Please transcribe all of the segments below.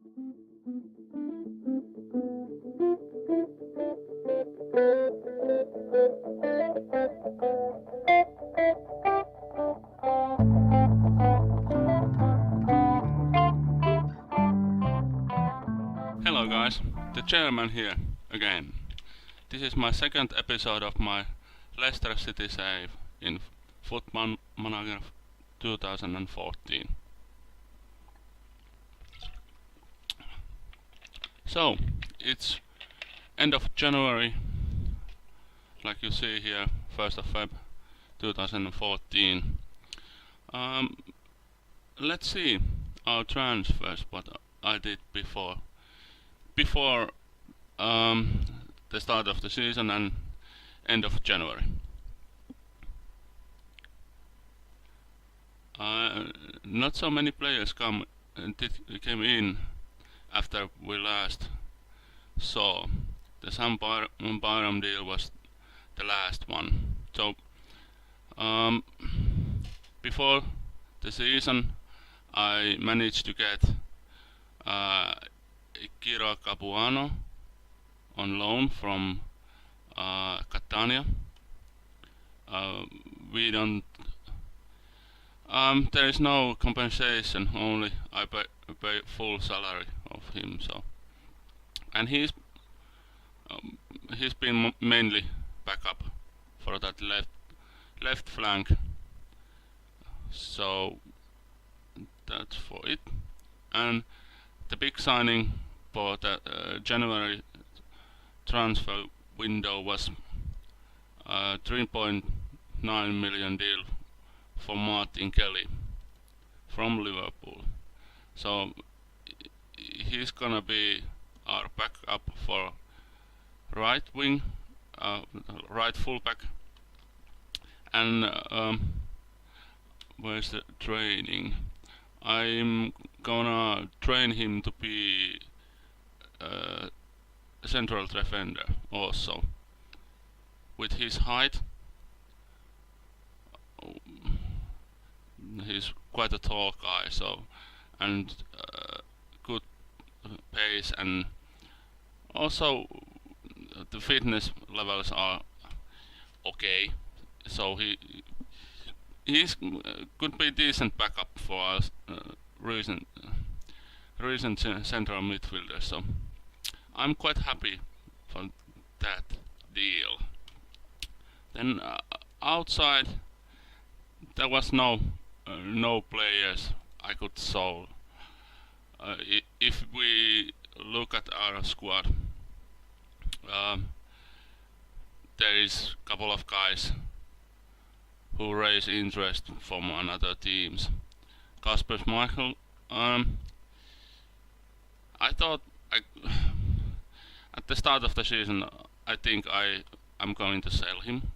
Hello guys, the chairman here again. This is my second episode of my Leicester City save in Football Manager 2014. So, it's end of January, like you see here, 1st of Feb 2014. Let's see our transfers, what I did before the start of the season and end of January. Not so many players came in after we last saw. The Sam Byram deal was the last one. So before the season, I managed to get Kira Capuano on loan from Catania. We don't. There is no compensation. Only I pay full salary of him. So, and he's been mainly backup for that left flank. So that's for it. And the big signing for the January transfer window was a 3.9 million deal for Martin Kelly from Liverpool. So he's gonna be our backup for right wing, right fullback, and where's the training? I'm gonna train him to be a central defender also. With his height, he's quite a tall guy, so, and good pace, and also the fitness levels are okay. So he's could be decent backup for us recent central midfielder. So I'm quite happy for that deal. Then outside there was no players I could sell. If we look at our squad, there is a couple of guys who raise interest from another teams. Kasper Schmeichel, I thought at the start of the season I think I'm going to sell him,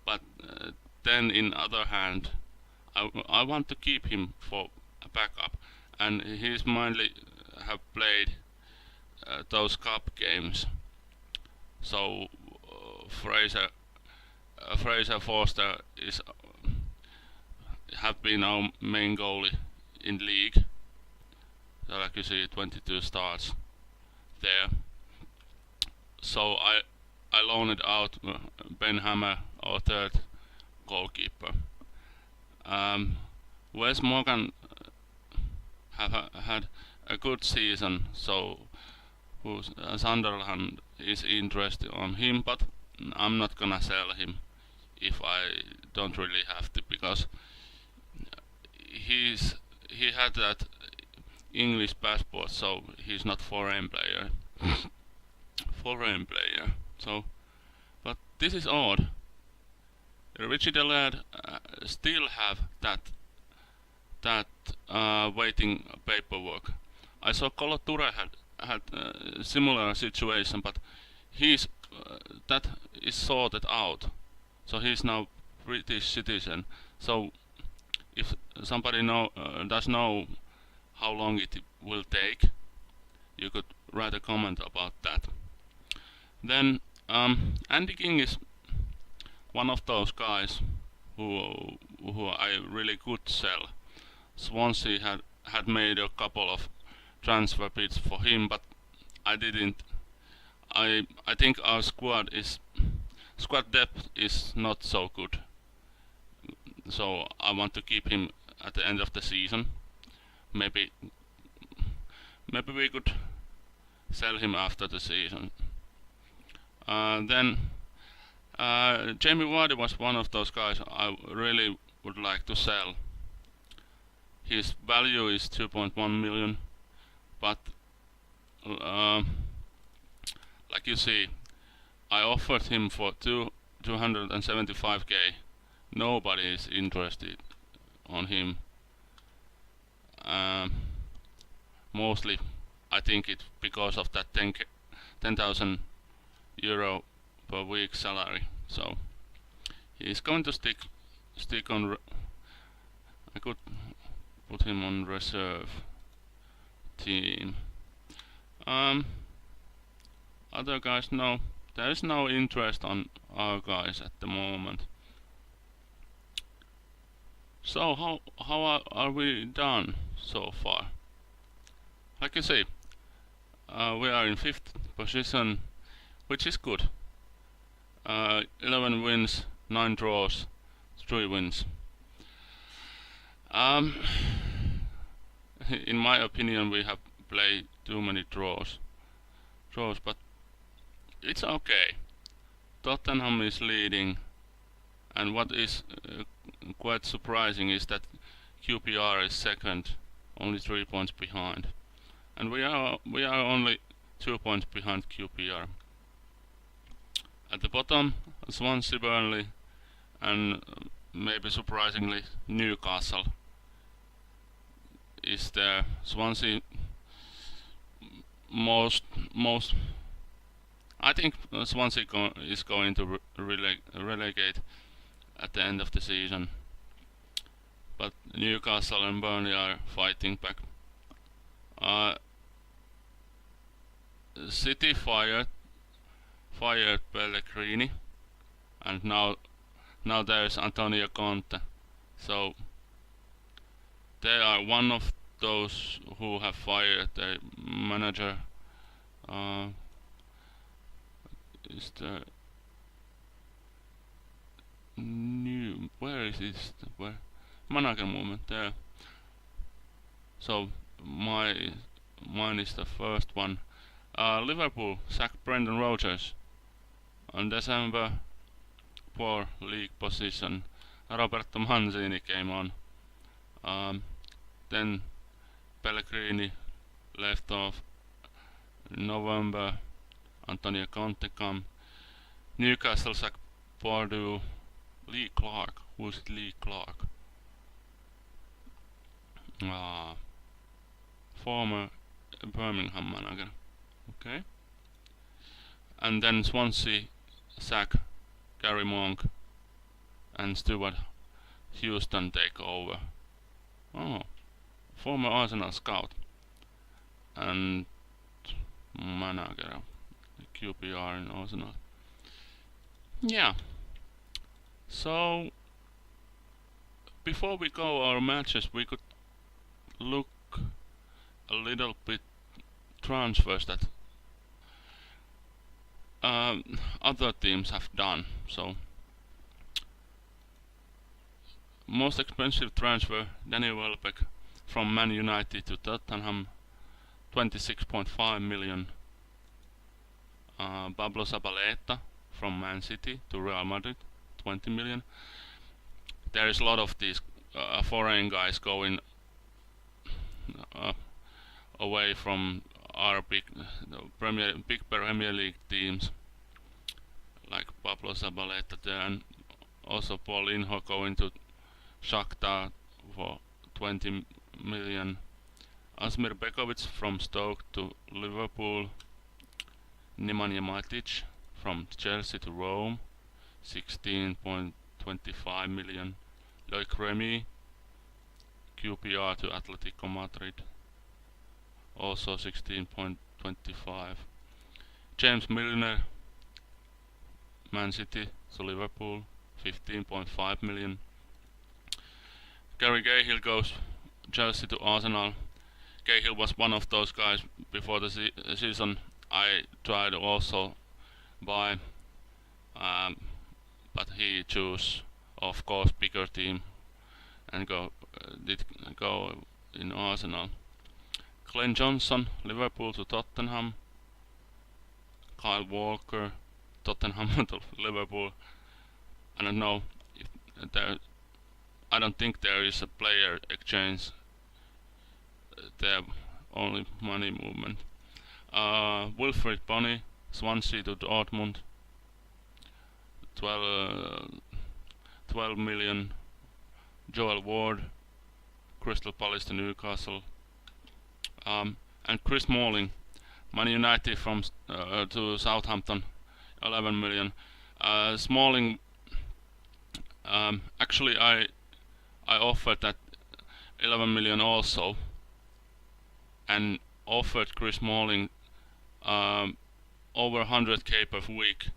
but then in other hand I want to keep him for a backup, and he's mainly have played those cup games. So Fraser Forster is have been our main goalie in league. So like you see, 22 starts there. So I loaned out Ben Hammer, our third goalkeeper. Wes Morgan have had a good season, so Sunderland is interested on him, but I'm not gonna sell him if I don't really have to, because he had that English passport, so he's not foreign player. So, but this is odd. Richie Delaird still have that waiting paperwork. I saw Kolo Ture had a similar situation, but he's that is sorted out. So he's now British citizen. So if somebody does know how long it will take, you could write a comment about that. Then Andy King is one of those guys who I really could sell. Swansea had made a couple of transfer bids for him, but I didn't. I think our squad depth is not so good, so I want to keep him at the end of the season. Maybe we could sell him after the season. Then Jamie Vardy was one of those guys I really would like to sell. His value is 2.1 million, but like you see, I offered him for 275k. Nobody is interested on him. Mostly, I think it's because of that 10,000 euro per week salary. So he's going to stick on. I could put him on reserve team. Other guys, no. There is no interest on our guys at the moment. So how are we done so far? Like you see, we are in 5th position, which is good. 11 wins, 9 draws, 3 wins. In my opinion, we have played too many draws, but it's okay. Tottenham is leading, and what is quite surprising is that QPR is second, only 3 points behind, and we are only 2 points behind QPR. At the bottom, Swansea, Burnley, and maybe surprisingly Newcastle is there. Swansea most I think Swansea is going to relegate at the end of the season, but Newcastle and Burnley are fighting back. City fired Pellegrini, and now there's Antonio Conte. So they are one of those who have fired their manager. Is the new, where is this? Where manager movement there? So mine is the first one. Liverpool sacked Brendan Rodgers on December, poor league position. Roberto Mancini came on. Then Pellegrini left off. November, Antonio Conte come. Newcastle sacked Purdue. Lee Clark. Who's Lee Clark? Former Birmingham manager. Okay. And then Swansea sack Gary Monk, and Stuart Houston take over. Oh, former Arsenal scout and manager, QPR in Arsenal. Yeah. So before we go our matches, we could look a little bit transfers that other teams have done. So most expensive transfer, Danny Welbeck from Man United to Tottenham, 26.5 million. Pablo Zabaleta from Man City to Real Madrid, 20 million. There is a lot of these foreign guys going away from our big Premier League teams, like Pablo Zabaleta there, and also Paulinho going to Shakhtar for 20 million. Asmir Begovic from Stoke to Liverpool. Nemanja Matic from Chelsea to Rome, 16.25 million. Loic Remy, QPR to Atletico Madrid, also 16.25. James Milner, Man City to Liverpool, 15.5 million. Gary Cahill goes Chelsea to Arsenal. Cahill was one of those guys before the season. I tried also buy, but he chose, of course, bigger team and did go in Arsenal. Glenn Johnson, Liverpool to Tottenham. Kyle Walker, Tottenham to Liverpool. I don't know if there. I don't think there is a player exchange. There only money movement. Wilfried Bony, Swansea to Dortmund. 12 million. Joel Ward, Crystal Palace to Newcastle. And Chris Smalling, Man United from to Southampton, 11 million. Smalling, actually I offered that 11 million also, and offered Chris Smalling over 100k per week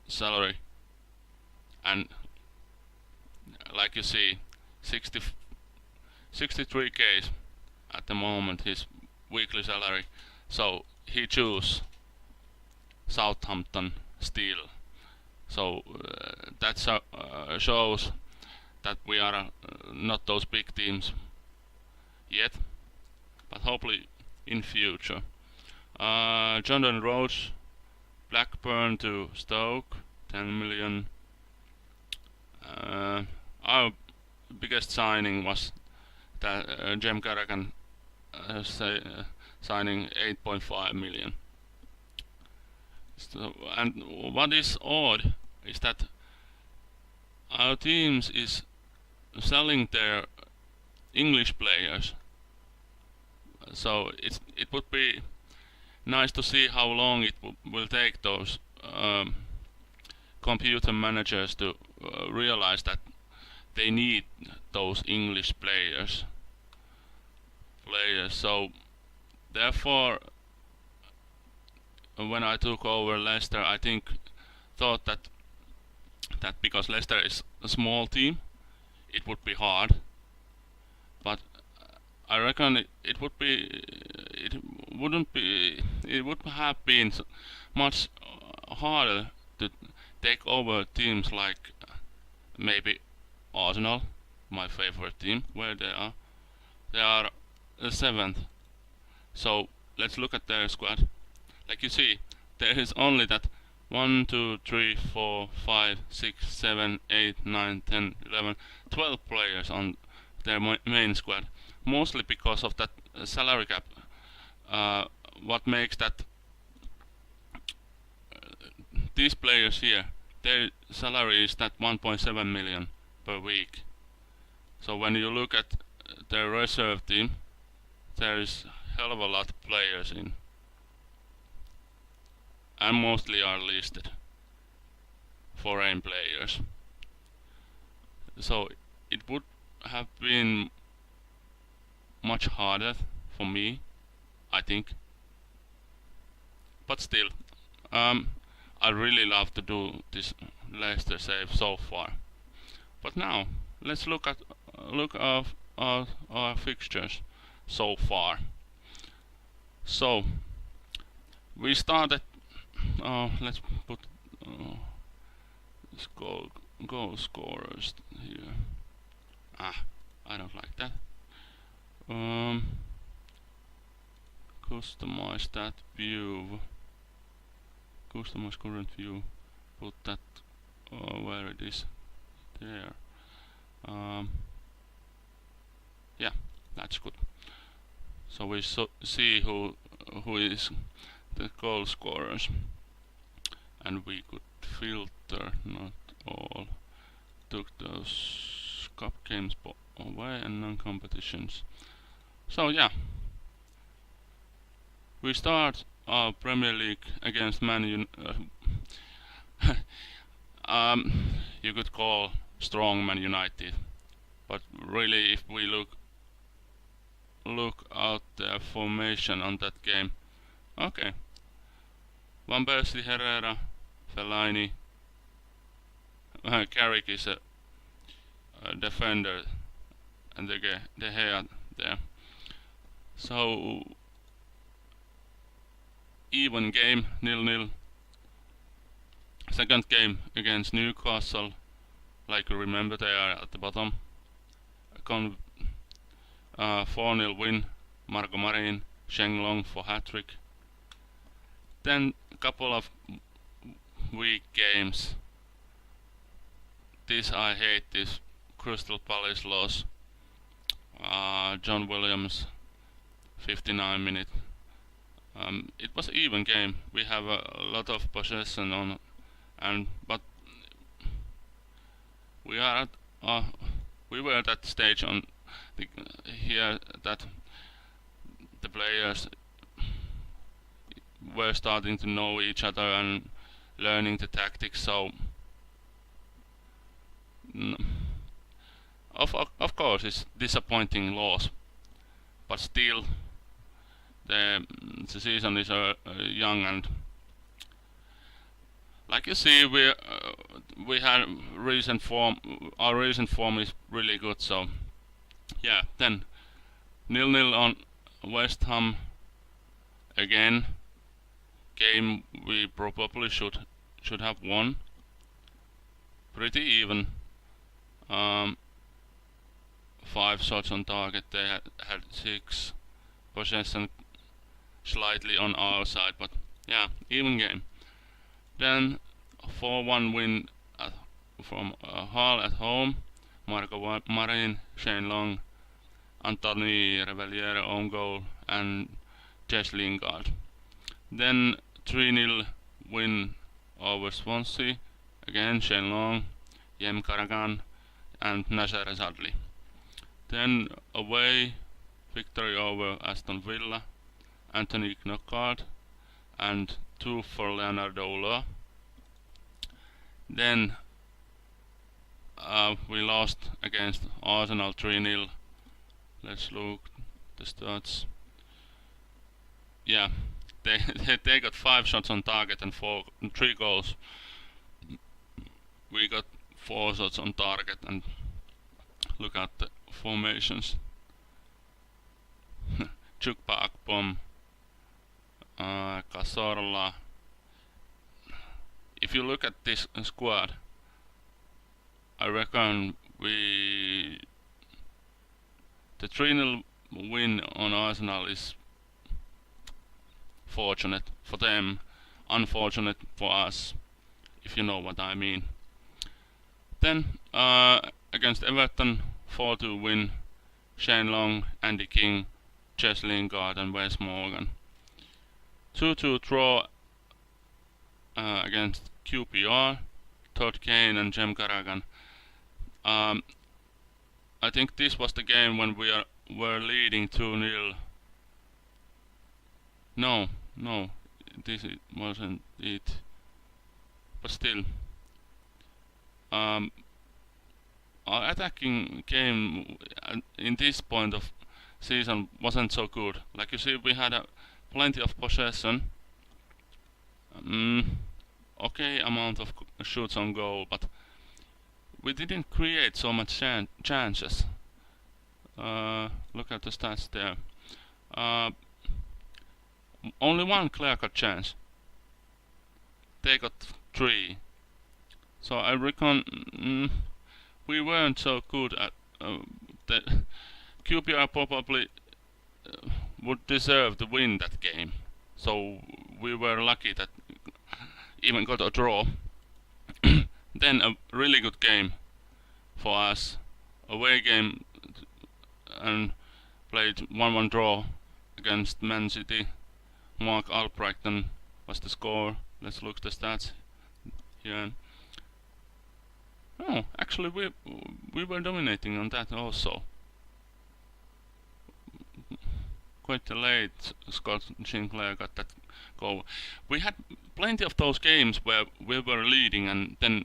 salary, and like you see, 63k at the moment his weekly salary. So he chose Southampton still. So that shows that we are not those big teams yet, but hopefully in future. Jordan Rhodes, Blackburn to Stoke, 10 million. Our biggest signing was that Jem Carragher signing 8.5 million. So, and what is odd is that our teams is selling their English players. So it would be nice to see how long it will take those computer managers to realize that they need those English players. So therefore, when I took over Leicester, I thought that because Leicester is a small team, it would be hard. But I reckon it would have been much harder to take over teams like maybe Arsenal, my favorite team, where they are the 7th. So let's look at their squad. Like you see, there is only that 1, 2, 3, 4, 5, 6, 7, 8, 9, 10, 11, 12 players on their main squad. Mostly because of that salary cap. What makes that these players here, their salary is that 1.7 million per week. So when you look at their reserve team, there is hell of a lot of players in, and mostly are listed foreign players. So it would have been much harder for me, I think. But still, I really love to do this Leicester save so far. But now let's look at our fixtures so far. So we started. Let's put this goal scorers here. I don't like that. Customize that view. Customize current view. Put that where it is. There. Yeah, that's good. So we see who is the goal scorers, and we could filter not all. Took those cup games away and non-competitions. So yeah, we start our Premier League against Man United. You could call strong Man United, but really, if we look at the formation on that game, okay, Van Persie, Herrera, Fellaini, Carrick is a defender, and De Gea there. So even game, 0-0. Second game against Newcastle, like you remember, they are at the bottom. 4-0 win, Marco Marin, Sheng Long for hat-trick. Then a couple of weak games. This I hate, this Crystal Palace loss. John Williams, 59 minutes. It was an even game. We have a lot of possession on, but we are at we were at that stage on here that the players were starting to know each other and learning the tactics. So of course it's disappointing loss, but still the season is young, and like you see, we had recent form. Our recent form is really good. So yeah, then 0-0 on West Ham again. Game we probably should have won. Pretty even. 5 shots on target. They had 6. Possession slightly on our side, but yeah, even game. Then 4-1 win from Hull at home. Marco Marin, Shane Long, Anthony Reveliere own goal, and Jess Lingard. Then 3-0 win over Swansea. Again Shane Long, Jem Karagan, and Nasser Zadli. Then away victory over Aston Villa, Anthony Knockard, and 2 for Leonardo Ulloa. Then we lost against Arsenal 3-0. Let's look the stats. Yeah, they got 5 shots on target and 3 goals. We got 4 shots on target, and look at the formations. Chukpa Akpom, Cazorla. If you look at this squad, I reckon the 3-0 win on Arsenal is fortunate for them, unfortunate for us, if you know what I mean. Then against Everton, 4-2 win, Shane Long, Andy King, Jess Lingard, and Wes Morgan. 2-2 draw against QPR, Todd Kane and Jem Karagan. I think this was the game when we were leading 2-0. No, this wasn't it. But still, our attacking game in this point of season wasn't so good. Like you see, we had plenty of possession. Okay amount of shoots on goal, but we didn't create so much chances. Look at the stats there. Only 1 clear-cut chance. They got 3. So I reckon we weren't so good at the QPR probably would deserve to win that game. So we were lucky that even got a draw. Then a really good game for us. Away game and played 1-1 draw against Man City. Mark Albrighton was the score. Let's look at the stats here. Oh, actually we were dominating on that also. Quite late, Scott Sinclair got that goal. We had plenty of those games where we were leading, and then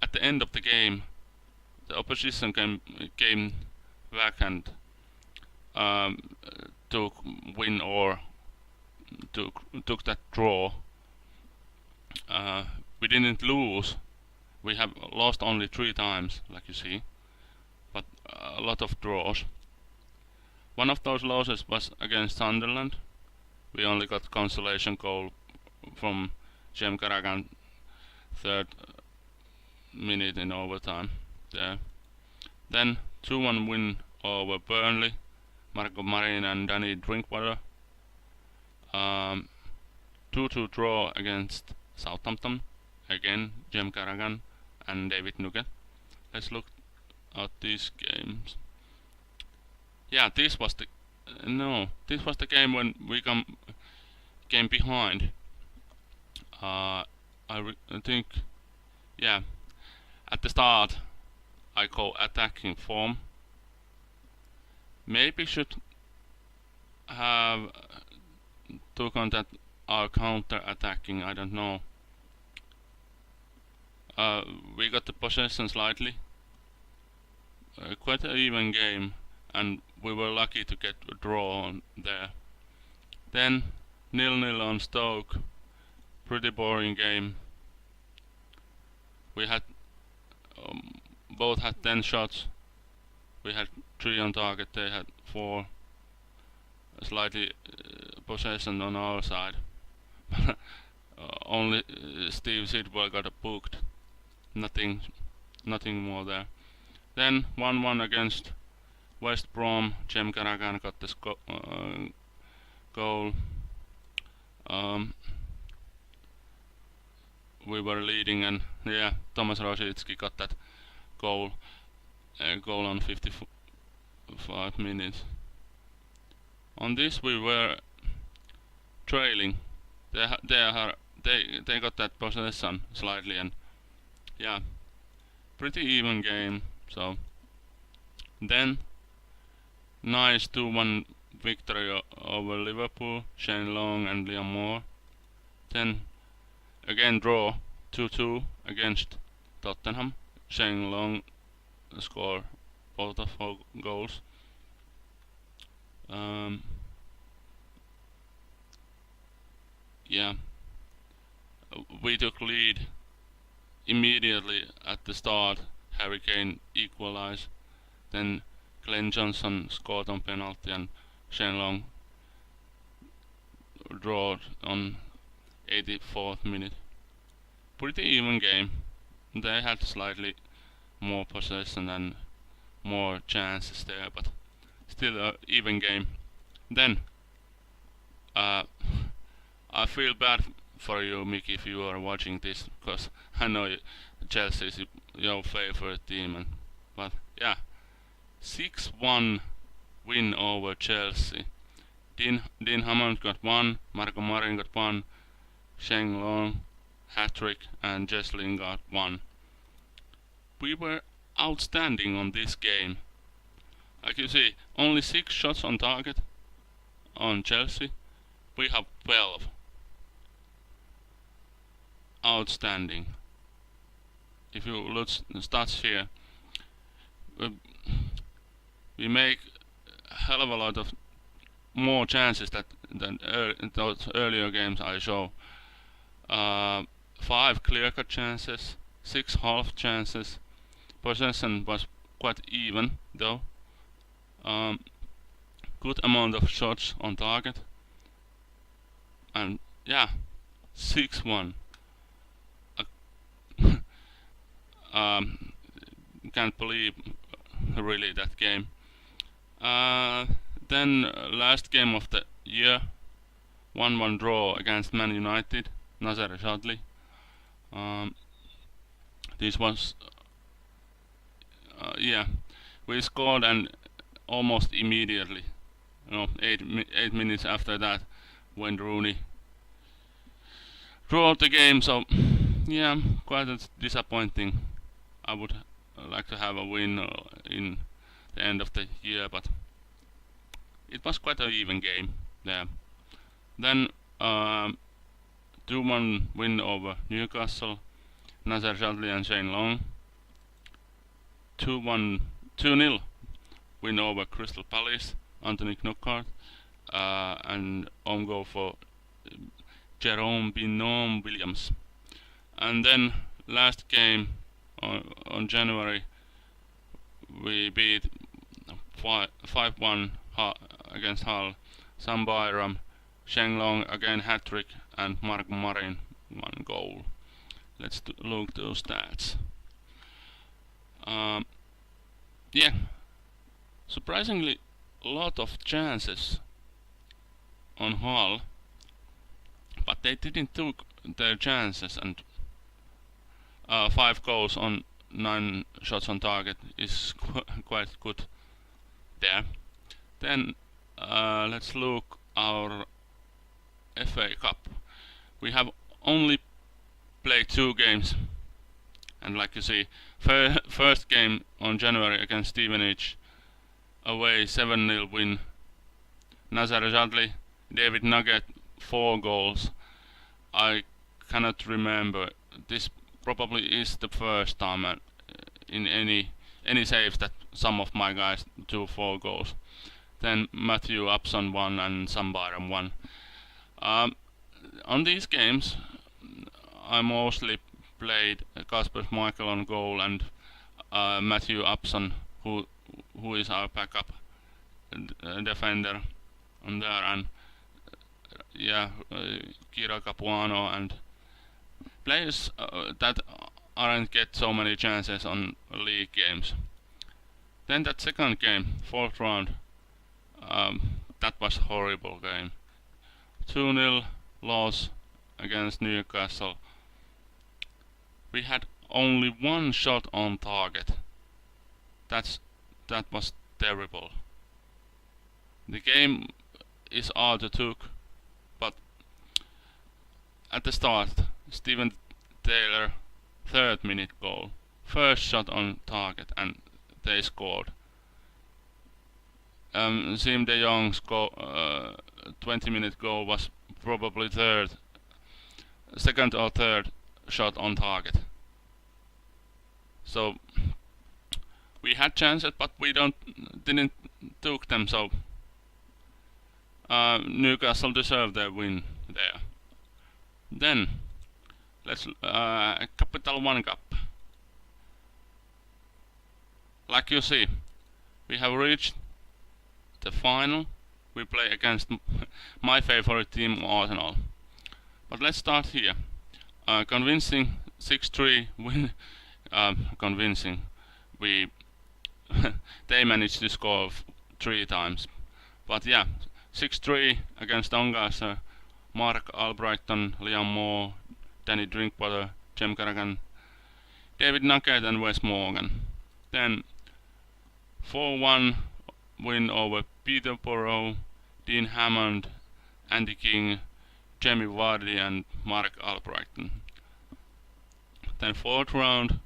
at the end of the game, the opposition came back and took win or took that draw. We didn't lose. We have lost only 3 times, like you see, but a lot of draws. One of those losses was against Sunderland. We only got consolation goal from Jem Karagan, third minute in overtime. Yeah. Then 2-1 win over Burnley, Marco Marin and Danny Drinkwater. 2-2 draw against Southampton, again Jem Karagan and David Nugget. Let's look at these games. Yeah, this was the game when we came behind. I think, yeah, at the start I go attacking form. Maybe should have took on that our counter attacking. I don't know. We got the possession slightly. Quite an even game, and we were lucky to get a draw on there. Then 0-0 on Stoke. Pretty boring game. We had both had 10 shots. We had 3 on target. They had 4. Slightly possession on our side. Only Steve Sidwell got booked. Nothing more there. Then 1-1 against West Brom. Jem Karagan got this goal. We were leading, and yeah, Thomas Rosicki got that goal. Goal on 55 minutes. On this we were trailing. They got that possession slightly, and yeah, pretty even game. So then nice 2-1 victory over Liverpool, Shane Long and Liam Moore. Then again draw 2-2 against Tottenham. Shane Long scored both of our goals. Yeah, we took lead immediately at the start. Harry Kane equalized. Then Glenn Johnson scored on penalty, and Shane Long drew on 84th minute. Pretty even game. They had slightly more possession and more chances there, but still an even game. Then I feel bad for you, Mickey, if you are watching this, because I know Chelsea is your favorite team. But yeah, 6-1 win over Chelsea. Dean Hammond got 1, Marco Marin got 1, Shane Long hat-trick, and Jess Lingard 1. We were outstanding on this game. Like you see, only 6 shots on target on Chelsea. We have 12. Outstanding. If you look stats here, we make a hell of a lot of more chances than those earlier games I show. 5 clear-cut chances, 6 half chances. Possession was quite even though. Good amount of shots on target, and yeah, 6-1. Can't believe really that game. Then last game of the year, 1-1 draw against Man United, Nazar Shadley. This was yeah, we scored and almost immediately, 8 minutes after that, when Rooney drew the game. So yeah, quite disappointing. I would like to have a win in the end of the year, but it was quite an even game there. Then 2-1 win over Newcastle, Nazar Shadley and Shane Long. 2-0 win over Crystal Palace, Anthony Knockaert, and on goal for Jerome Binom Williams. And then last game on January, we beat 5-1 against Hull. Sam Byram, Sheng Long again hat-trick, and Mark Marin 1 goal. Let's look those stats. Yeah, surprisingly a lot of chances on Hull, but they didn't took their chances, and 5 goals on 9 shots on target is quite good there. Then let's look our FA Cup. We have only played 2 games, and like you see, first game on January against Stevenage, away 7-0 win. Nazar Jadli, David Nugget 4 goals. I cannot remember. This probably is the first time in any saves that some of my guys do 4 goals. Then Matthew Upson 1 and Sam Byram 1. On these games, I mostly played Kasper Michael on goal and Matthew Upson, who is our backup defender on there, and Kira Capuano, and players that aren't get so many chances on league games. Then that second game, 4th round, that was horrible game. 2-0 loss against Newcastle. We had only 1 shot on target. That was terrible. The game is hard to took, but at the start, Steven Taylor 3rd minute goal, first shot on target, and they scored. Sim de Jong's 20-minute goal was probably second or third shot on target. So we had chances, but we didn't took them. So Newcastle deserved their win there. Then let's Capital One Cup. Like you see, we have reached the final. We play against my favorite team, Arsenal. But let's start here. Convincing 6-3 win. Convincing. They managed to score 3 times. But yeah, 6-3 against Doncaster. Mark Albrighton, Liam Moore, Danny Drinkwater, Jem Carraghan, David Nugget and Wes Morgan. Then 4-1 win over Peterborough, Dean Hammond, Andy King, Jamie Vardy and Mark Albrighton. Then 4th round,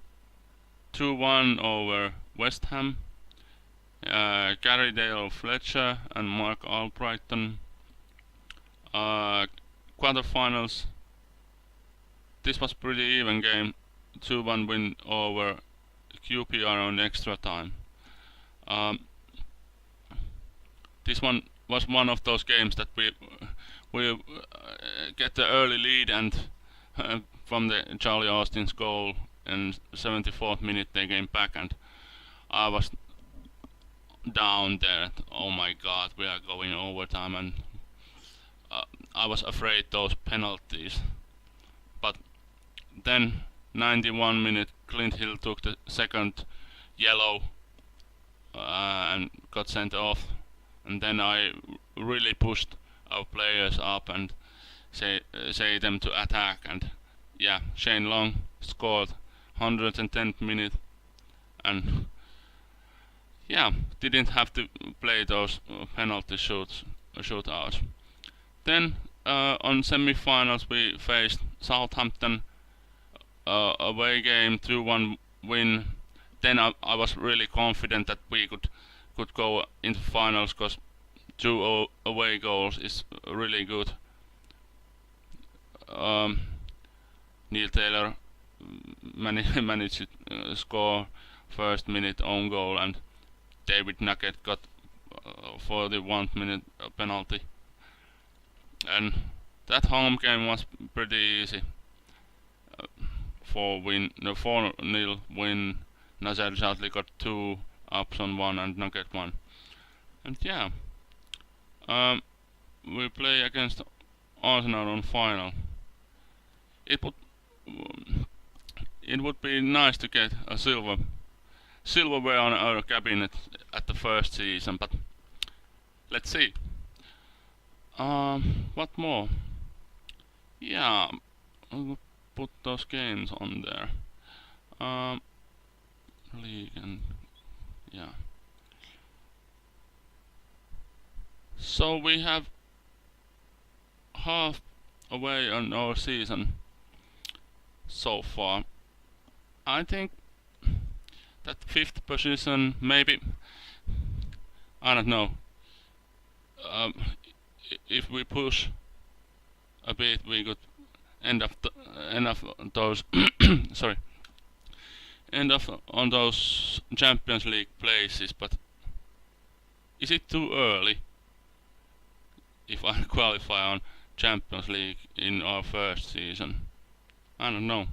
2-1 over West Ham, Gary Dale Fletcher and Mark Albrighton. Quarterfinals, this was pretty even game, 2-1 win over QPR on extra time. This one was one of those games that we get the early lead, and from the Charlie Austin's goal in 74th minute they came back, and I was down there. Oh my God, we are going overtime, and I was afraid those penalties. But then 91 minute Clint Hill took the second yellow and got sent off, and then I really pushed our players up and say them to attack, and yeah, Shane Long scored 110th minute, and yeah, didn't have to play those penalty shootouts. Then on semi-finals we faced Southampton, away game, 2-1 win. Then I was really confident that we could go into finals, because 2 away goals is really good. Neil Taylor managed to score 1st minute own goal, and David Nugget got 41st minute penalty. And that home game was pretty easy. 4-0 win. Nazar Jadli got 2, Upson 1 and Nugget 1. And yeah, Um, we play against Arsenal on final. It would it would be nice to get a silverware on our cabinet at the first season, but let's see. What more? Yeah, I'll put those games on there. Um, league and yeah. So we have half away on our season so far. I think that fifth position, maybe, I don't know. Um, if we push a bit, we could end up those. sorry, end up on those Champions League places. But is it too early if I qualify on Champions League in our first season? I don't know.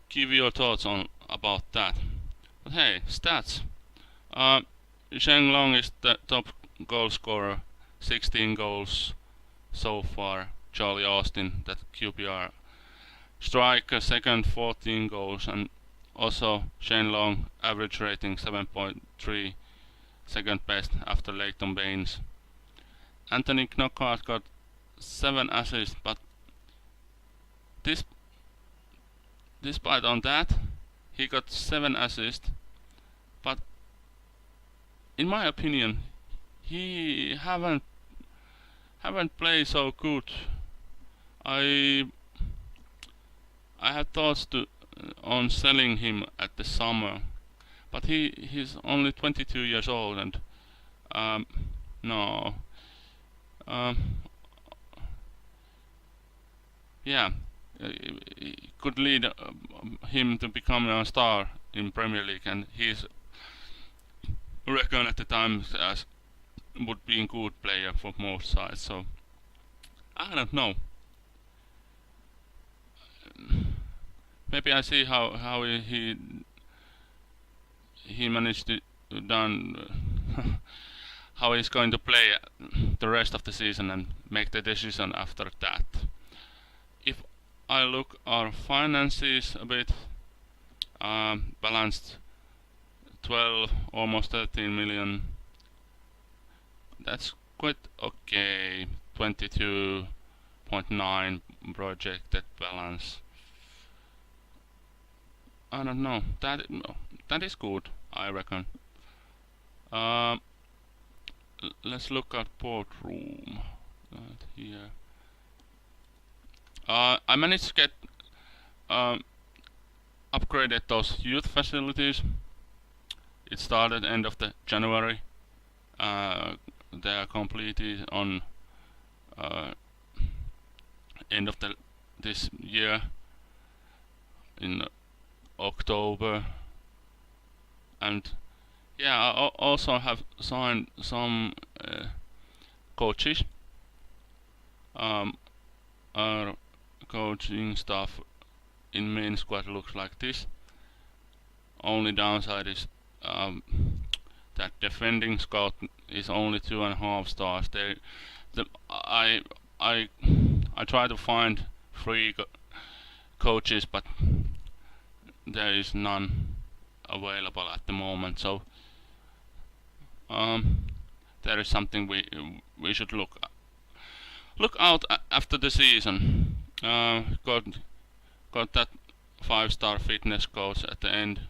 Give your thoughts on about that. But hey, stats. Uh, Sheng Long is the top goal scorer, 16 goals so far. Charlie Austin, that QPR striker, second, 14 goals, and also Shane Long, average rating 7.3, second best after Leighton Baines. Anthony Knockaert got 7 assists, but this, despite on that, he got 7 assists, but in my opinion, he haven't played so good. I had thoughts on selling him at the summer, but he's only 22 years old, and no, um, yeah, it could lead him to become a star in Premier League, and he's reckoned at the time as would be a good player for most sides. So I don't know. Maybe I see how he managed to done how he's going to play the rest of the season and make the decision after that. If I look our finances a bit, balanced 12, almost 13 million. That's quite okay. 22.9 projected balance. I don't know. That is good, I reckon. Let's look at boardroom. Here. I managed to get upgraded those youth facilities. It started end of the January. They are completed on end of this year in October, and yeah, I also have signed some coaches. Our coaching staff in main squad looks like this. Only downside is that defending scout is only 2.5 stars. I try to find free coaches, but there is none available at the moment. So there is something we should look out after the season. Got that 5-star fitness coach at the end.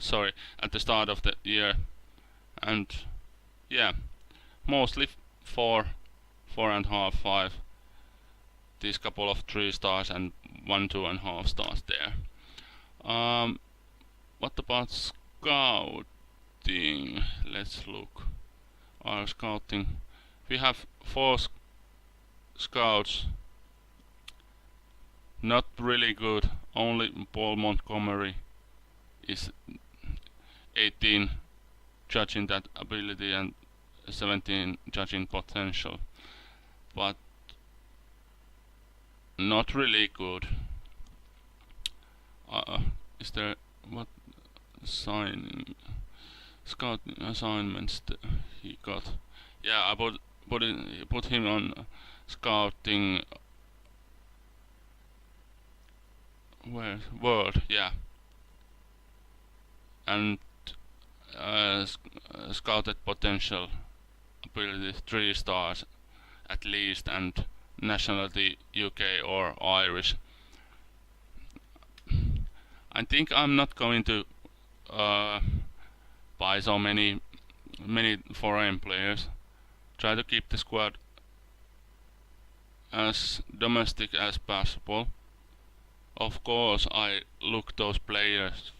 Sorry, at the start of the year, and yeah, mostly 4.5, 5. These couple of 3 stars and 1 2.5 stars there. What about scouting? Let's look. Our scouting. We have 4 scouts. Not really good. Only Paul Montgomery is 18 judging that ability and 17 judging potential, but not really good. Is there what signing? scout assignments he got. Yeah, I put him on scouting. Where world? Yeah, and scouted potential ability 3 stars at least, and nationality UK or Irish. I think I'm not going to uh, buy so many foreign players. Try to keep the squad as domestic as possible. Of course, I look those players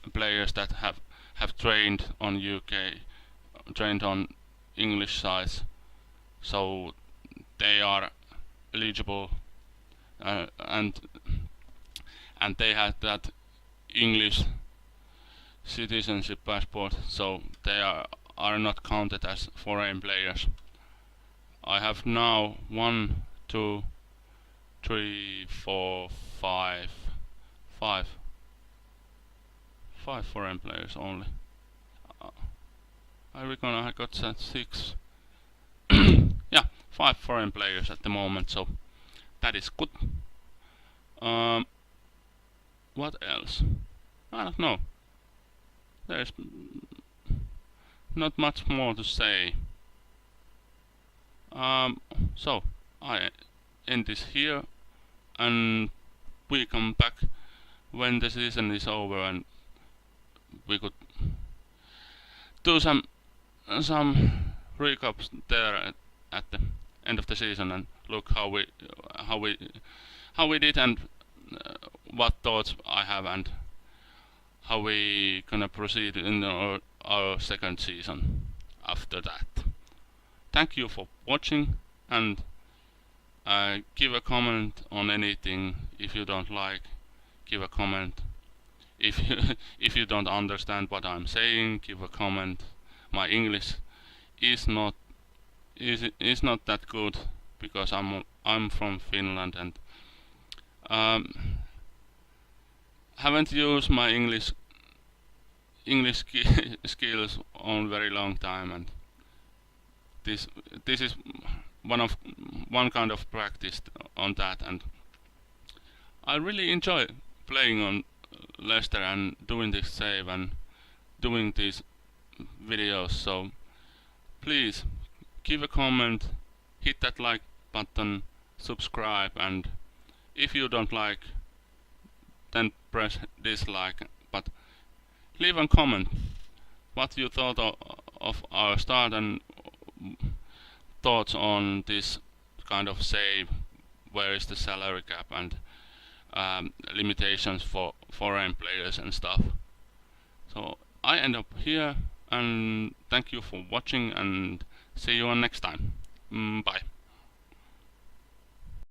that have trained on UK, trained on English sides, so they are eligible, and they have that English citizenship passport, so they are not counted as foreign players. I have now 1, 2, 3, 4, 5, 5, 5 foreign players only. I reckon I got that 6. Yeah, 5 foreign players at the moment, so that is good. What else? I don't know. There's not much more to say. So I end this here, and we come back when the season is over, and we could do some recaps there at the end of the season, and look how we did, and what thoughts I have, and how we gonna proceed in our second season after that. Thank you for watching, and give a comment on anything. If you don't like, give a comment. If you if you don't understand what I'm saying, give a comment. My English is not that good, because I'm from Finland, and haven't used my English skills on very long time, and this is one kind of practice on that, and I really enjoy playing on Leicester and doing this save and doing these videos. So please give a comment, hit that like button, subscribe, and if you don't like, then press dislike, but leave a comment what you thought of our start, and thoughts on this kind of save, where is the salary cap, and limitations for foreign players and stuff. So I end up here, and thank you for watching, and see you on next time. Bye.